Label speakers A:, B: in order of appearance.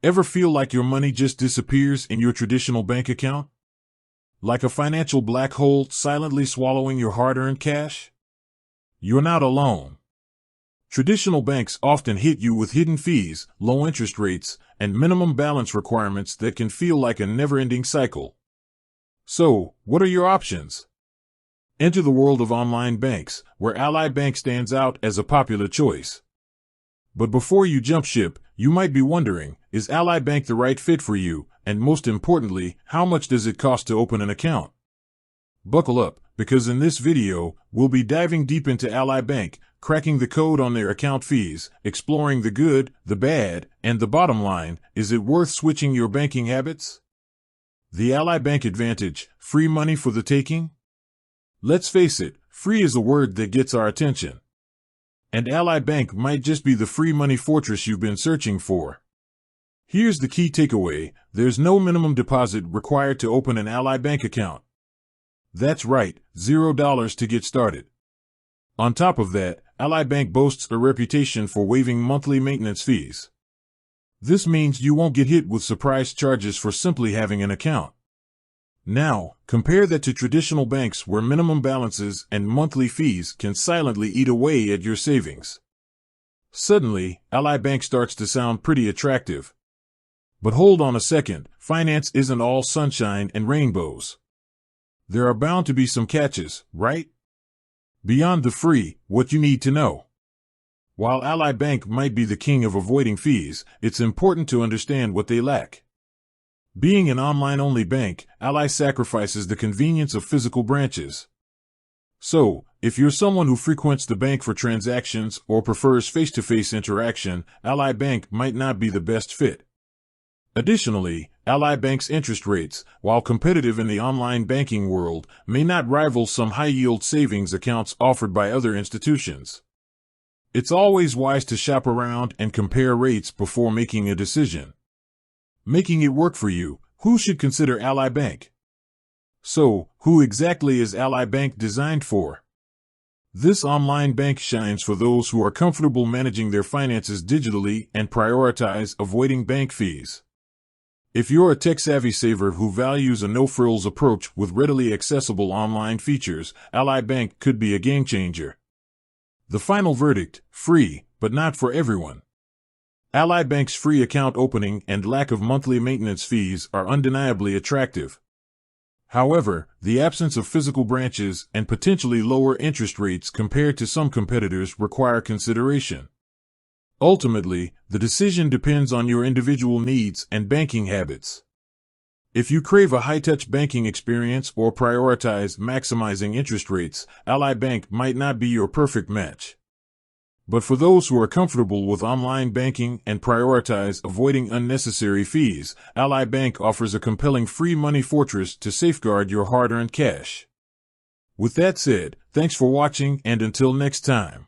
A: Ever feel like your money just disappears in your traditional bank account? Like a financial black hole silently swallowing your hard-earned cash? You're not alone. Traditional banks often hit you with hidden fees, low interest rates, and minimum balance requirements that can feel like a never-ending cycle. So, what are your options? Enter the world of online banks, where Ally Bank stands out as a popular choice. But before you jump ship, you might be wondering, is Ally Bank the right fit for you? And most importantly, how much does it cost to open an account? Buckle up, because in this video, we'll be diving deep into Ally Bank, cracking the code on their account fees, exploring the good, the bad, and the bottom line, is it worth switching your banking habits? The Ally Bank advantage, free money for the taking? Let's face it, free is a word that gets our attention. And Ally Bank might just be the free money fortress you've been searching for. Here's the key takeaway: there's no minimum deposit required to open an Ally Bank account. That's right, $0 to get started. On top of that, Ally Bank boasts a reputation for waiving monthly maintenance fees. This means you won't get hit with surprise charges for simply having an account. Now, compare that to traditional banks where minimum balances and monthly fees can silently eat away at your savings. Suddenly, Ally Bank starts to sound pretty attractive. But hold on a second, finance isn't all sunshine and rainbows. There are bound to be some catches, right? Beyond the free, what you need to know. While Ally Bank might be the king of avoiding fees, it's important to understand what they lack. Being an online-only bank, Ally sacrifices the convenience of physical branches. So, if you're someone who frequents the bank for transactions or prefers face-to-face interaction, Ally Bank might not be the best fit. Additionally, Ally Bank's interest rates, while competitive in the online banking world, may not rival some high-yield savings accounts offered by other institutions. It's always wise to shop around and compare rates before making a decision. Making it work for you, who should consider Ally Bank? So, who exactly is Ally Bank designed for? This online bank shines for those who are comfortable managing their finances digitally and prioritize avoiding bank fees. If you're a tech-savvy saver who values a no-frills approach with readily accessible online features, Ally Bank could be a game-changer. The final verdict: free, but not for everyone. Ally Bank's free account opening and lack of monthly maintenance fees are undeniably attractive. However, the absence of physical branches and potentially lower interest rates compared to some competitors require consideration. Ultimately, the decision depends on your individual needs and banking habits. If you crave a high-touch banking experience or prioritize maximizing interest rates, Ally Bank might not be your perfect match. But for those who are comfortable with online banking and prioritize avoiding unnecessary fees, Ally Bank offers a compelling free money fortress to safeguard your hard-earned cash. With that said, thanks for watching, and until next time.